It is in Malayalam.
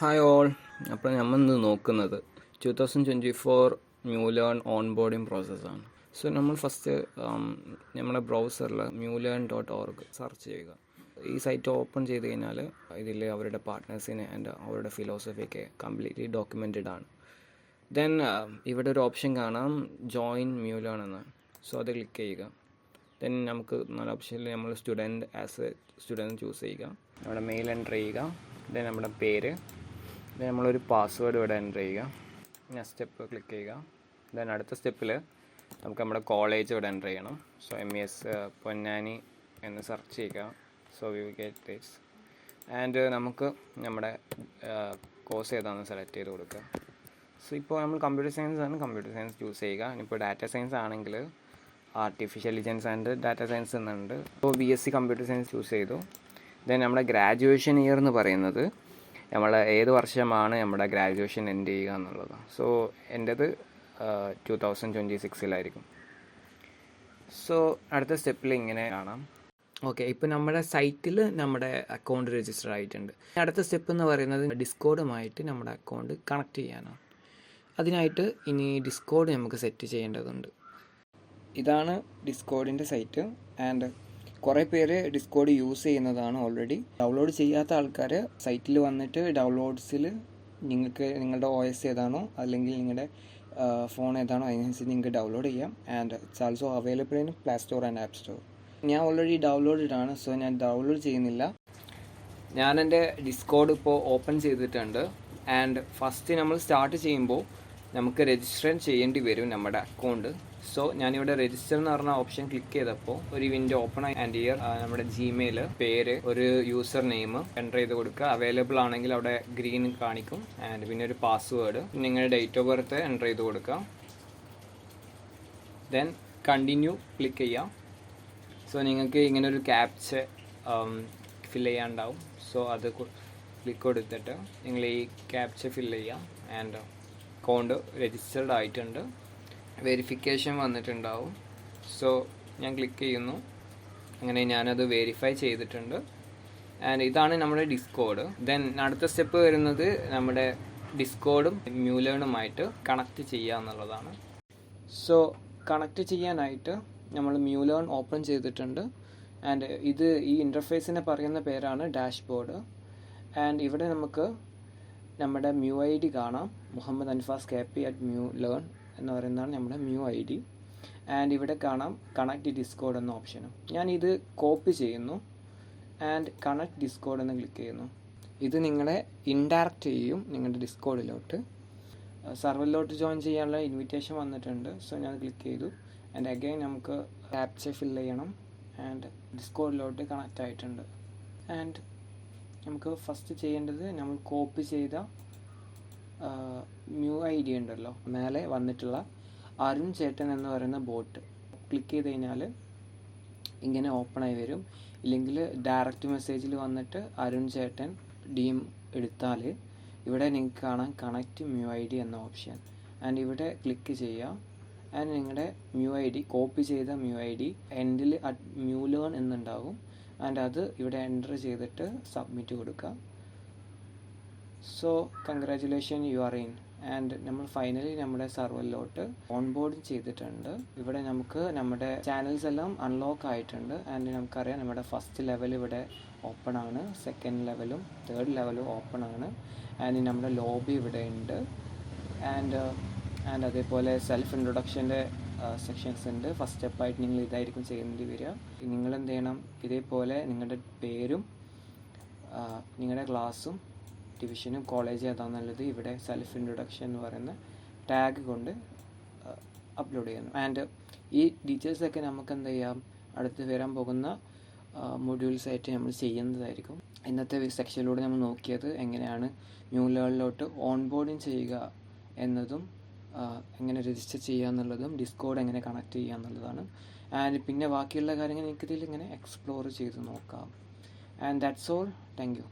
Hi all. അപ്പോൾ നമ്മൾ ഇന്ന് നോക്കുന്നത് 2024 ന്യൂ ലേൺ ഓൺ ബോർഡിംഗ് പ്രോസസ്സാണ്. സോ നമ്മൾ ഫസ്റ്റ് നമ്മുടെ ബ്രൗസറിൽ newlearn.org സെർച്ച് ചെയ്യുക. ഈ സൈറ്റ് ഓപ്പൺ ചെയ്ത് കഴിഞ്ഞാൽ ഇതിൽ അവരുടെ പാർട്ട്നേഴ്സിനെ ആൻഡ് അവരുടെ ഫിലോസഫിയൊക്കെ കംപ്ലീറ്റ്ലി ഡോക്യുമെൻറ്റഡ് ആണ്. ദെൻ ഇവിടെ ഒരു ഓപ്ഷൻ കാണാം, ജോയിൻ ന്യൂലേൺ എന്ന്. സോ അത് ക്ലിക്ക് ചെയ്യുക. ദെൻ നമുക്ക് നാല് ഓപ്ഷനിൽ നമ്മൾ ആസ് എ സ്റ്റുഡൻറ്റ് ചൂസ് ചെയ്യുക. നമ്മുടെ മെയിൽ എൻ്റർ ചെയ്യുക. ദെൻ നമ്മുടെ പേര്, ദെൻ നമ്മളൊരു പാസ്വേഡ് ഇവിടെ എൻ്റർ ചെയ്യുക. നെക്സ്റ്റ് സ്റ്റെപ്പ് ക്ലിക്ക് ചെയ്യുക. ദെൻ അടുത്ത സ്റ്റെപ്പിൽ നമുക്ക് നമ്മുടെ കോളേജ് ഇവിടെ എൻ്റർ ചെയ്യണം. സോ MES പൊന്നാനി എന്ന് സെർച്ച് ചെയ്യുക. So we will get this. And നമുക്ക് നമ്മുടെ കോഴ്സ് ഏതാണെന്ന് സെലക്ട് ചെയ്ത് കൊടുക്കുക. സോ ഇപ്പോൾ നമ്മൾ കമ്പ്യൂട്ടർ സയൻസ് ആണ്, കമ്പ്യൂട്ടർ സയൻസ് ചൂസ് ചെയ്യുക. ഇനിയിപ്പോൾ ഡാറ്റ സയൻസ് ആണെങ്കിൽ artificial intelligence and data science എന്നുണ്ട്. ഇപ്പോൾ BSc കമ്പ്യൂട്ടർ സയൻസ് ചൂസ് ചെയ്തു. ദെൻ നമ്മുടെ ഗ്രാജുവേഷൻ ഇയർ എന്ന് പറയുന്നത് നമ്മൾ ഏത് വർഷമാണ് നമ്മുടെ ഗ്രാജുവേഷൻ എൻഡ് ചെയ്യുക എന്നുള്ളത്. സോ എൻ്റേത് 2026 സോ അടുത്ത സ്റ്റെപ്പിൽ ഇങ്ങനെ കാണാം. ഓക്കെ, ഇപ്പോൾ നമ്മുടെ സൈറ്റിൽ നമ്മുടെ അക്കൗണ്ട് രജിസ്റ്റർ ആയിട്ടുണ്ട്. അടുത്ത സ്റ്റെപ്പ് എന്ന് പറയുന്നത് ഡിസ്കോഡുമായിട്ട് നമ്മുടെ അക്കൗണ്ട് കണക്ട് ചെയ്യാനാണ്. അതിനായിട്ട് ഇനി ഡിസ്കോഡ് നമുക്ക് സെറ്റ് ചെയ്യേണ്ടതുണ്ട്. ഇതാണ് ഡിസ്കോഡിൻ്റെ സൈറ്റ്. ആൻഡ് കുറേ പേര് ഡിസ്കോഡ് യൂസ് ചെയ്യുന്നതാണ് ഓൾറെഡി. ഡൗൺലോഡ് ചെയ്യാത്ത ആൾക്കാർ സൈറ്റിൽ വന്നിട്ട് ഡൗൺലോഡ്സിൽ നിങ്ങൾക്ക് നിങ്ങളുടെ OS ഏതാണോ അല്ലെങ്കിൽ നിങ്ങളുടെ ഫോൺ ഏതാണോ അതിനനുസരിച്ച് നിങ്ങൾക്ക് ഡൗൺലോഡ് ചെയ്യാം. And it's also available in play store and app store. ഞാൻ ഓൾറെഡി ഡൗൺലോഡഡ് ആണ്, സോ ഞാൻ ഡൗൺലോഡ് ചെയ്യുന്നില്ല. ഞാൻ എൻ്റെ ഡിസ്കോഡ് ഇപ്പോൾ ഓപ്പൺ ചെയ്തിട്ടുണ്ട്. ആൻഡ് ഫസ്റ്റ് നമ്മൾ സ്റ്റാർട്ട് ചെയ്യുമ്പോൾ നമുക്ക് രജിസ്റ്റർ ചെയ്യേണ്ടി വരും നമ്മുടെ അക്കൗണ്ട്. സോ ഞാനിവിടെ രജിസ്റ്റർ എന്ന് പറഞ്ഞ ഓപ്ഷൻ ക്ലിക്ക് ചെയ്തപ്പോൾ ഒരു വിൻഡോ ഓപ്പൺ ആയി. ആൻഡ് ഇയർ നമ്മുടെ ജിമെയിൽ, പേര്, ഒരു യൂസർ നെയിം എൻ്റർ ചെയ്ത് കൊടുക്കുക. അവൈലബിൾ ആണെങ്കിൽ അവിടെ ഗ്രീൻ കാണിക്കും. ആൻഡ് പിന്നെ ഒരു പാസ്വേഡ്, നിങ്ങളുടെ ഡേറ്റ് ഓഫ് ബർത്ത് എൻ്റർ ചെയ്ത് കൊടുക്കുക. ദെൻ കണ്ടിന്യൂ ക്ലിക്ക് ചെയ്യാം. സോ നിങ്ങൾക്ക് ഇങ്ങനെ ഒരു ക്യാപ്ച ഫിൽ ചെയ്യാനുണ്ടാവും. സോ അത് ക്ലിക്ക് കൊടുത്തിട്ട് നിങ്ങൾ ഈ ക്യാപ്ച ഫിൽ ചെയ്യാം. ആൻഡ് അക്കൗണ്ട് രജിസ്റ്റേർഡ് ആയിട്ടുണ്ട്. വെരിഫിക്കേഷൻ വന്നിട്ടുണ്ടാവും. സോ ഞാൻ ക്ലിക്ക് ചെയ്യുന്നു. അങ്ങനെ ഞാനത് വെരിഫൈ ചെയ്തിട്ടുണ്ട്. ആൻഡ് ഇതാണ് നമ്മുടെ ഡിസ്കോഡ്. ദെൻ അടുത്ത സ്റ്റെപ്പ് വരുന്നത് നമ്മുടെ ഡിസ്കോഡും ന്യൂലേണുമായിട്ട് കണക്ട് ചെയ്യുക എന്നുള്ളതാണ്. സോ കണക്ട് ചെയ്യാനായിട്ട് നമ്മൾ ന്യൂലേൺ ഓപ്പൺ ചെയ്തിട്ടുണ്ട്. ആൻഡ് ഈ ഇൻ്റർഫേസിനെ പറയുന്ന പേരാണ് ഡാഷ്ബോർഡ്. ആൻഡ് ഇവിടെ നമുക്ക് നമ്മുടെ MUID കാണാം. മുഹമ്മദ് അൻഫാസ് KP@newlearn എന്ന് പറയുന്നതാണ് നമ്മുടെ MUID. ആൻഡ് ഇവിടെ കാണാം കണക്ട് ഡിസ്കോഡ് എന്ന ഓപ്ഷനും. ഞാൻ ഇത് കോപ്പി ചെയ്യുന്നു. ആൻഡ് കണക്ട് ഡിസ്കോഡ് എന്ന് ക്ലിക്ക് ചെയ്യുന്നു. ഇത് നിങ്ങളെ ഇൻഡയറക്റ്റ് ചെയ്യും നിങ്ങളുടെ ഡിസ്കോഡിലോട്ട്. സർവറിലോട്ട് ജോയിൻ ചെയ്യാനുള്ള ഇൻവിറ്റേഷൻ വന്നിട്ടുണ്ട്. സോ ഞാൻ ക്ലിക്ക് ചെയ്തു. ആൻഡ് അഗൈൻ നമുക്ക് ക്യാപ്ച ഫിൽ ചെയ്യണം. ആൻഡ് ഡിസ്കോഡിലോട്ട് കണക്റ്റ് ആയിട്ടുണ്ട്. ആൻഡ് നമുക്ക് ഫസ്റ്റ് ചെയ്യേണ്ടത് നമ്മൾ കോപ്പി ചെയ്ത MUID ഉണ്ടല്ലോ, മേലെ വന്നിട്ടുള്ള അരുൺ ചേട്ടൻ എന്ന് പറയുന്ന ബോട്ട് ക്ലിക്ക് ചെയ്ത് കഴിഞ്ഞാൽ ഇങ്ങനെ ഓപ്പൺ ആയി വരും. ഇല്ലെങ്കിൽ ഡയറക്റ്റ് മെസ്സേജിൽ വന്നിട്ട് അരുൺ ചേട്ടൻ DM എടുത്താൽ ഇവിടെ നിങ്ങൾക്ക് കാണാം കണക്റ്റ് MUID എന്ന ഓപ്ഷൻ. ആൻഡ് ഇവിടെ ക്ലിക്ക് ചെയ്യുക. ആൻഡ് നിങ്ങളുടെ MUID, കോപ്പി ചെയ്ത MUID എൻഡിൽ @newlearn എന്നുണ്ടാകും. ആൻഡ് അത് ഇവിടെ എൻ്റർ ചെയ്തിട്ട് സബ്മിറ്റ് കൊടുക്കുക. So congratulation, you are in. And നമ്മൾ ഫൈനലി നമ്മുടെ സർവറിലോട്ട് ഓൺബോർഡ് ചെയ്തിട്ടുണ്ട്. ഇവിടെ നമുക്ക് നമ്മുടെ ചാനൽസ് എല്ലാം അൺലോക്ക് ആയിട്ടുണ്ട്. ആൻഡ് നമുക്കറിയാം നമ്മുടെ ഫസ്റ്റ് ലെവൽ ഇവിടെ ഓപ്പൺ ആണ്, സെക്കൻഡ് ലെവലും തേർഡ് ലെവലും ഓപ്പൺ ആണ്. ആൻഡ് നമ്മുടെ ലോബി ഇവിടെ ഉണ്ട്. ആൻഡ് അതേപോലെ സെൽഫ് ഇൻട്രൊഡക്ഷൻ്റെ സെക്ഷൻസ് ഉണ്ട്. ഫസ്റ്റ് സ്റ്റെപ്പായിട്ട് നിങ്ങൾ ഇതായിരിക്കും ചെയ്യേണ്ടി വരിക. നിങ്ങൾ എന്ത് ചെയ്യണം, ഇതേപോലെ നിങ്ങളുടെ പേരും നിങ്ങളുടെ ക്ലാസ്സും ഡിവിഷനും കോളേജ് ഏതാണെന്നുള്ളത് ഇവിടെ സെൽഫ് ഇൻട്രൊഡക്ഷൻ എന്ന് പറയുന്ന ടാഗ് കൊണ്ട് അപ്ലോഡ് ചെയ്യണം. ആൻഡ് ഈ ഡീറ്റെയിൽസൊക്കെ നമുക്ക് എന്ത് ചെയ്യാം, അടുത്ത് വരാൻ പോകുന്ന മൊഡ്യൂൾസ് ആയിട്ട് നമ്മൾ ചെയ്യുന്നതായിരിക്കും. ഇന്നത്തെ സെക്ഷനിലൂടെ നമ്മൾ നോക്കിയത് എങ്ങനെയാണ് ന്യൂലേണിലോട്ട് ഓൺബോർഡിങ് ചെയ്യുക എന്നതും എങ്ങനെ രജിസ്റ്റർ ചെയ്യുക എന്നുള്ളതും ഡിസ്കോഡ് എങ്ങനെ കണക്ട് ചെയ്യുക എന്നുള്ളതാണ്. ആൻഡ് പിന്നെ ബാക്കിയുള്ള കാര്യങ്ങൾ എനിക്കിതിൽ ഇങ്ങനെ എക്സ്പ്ലോർ ചെയ്ത് നോക്കാം. And that's all. Thank you.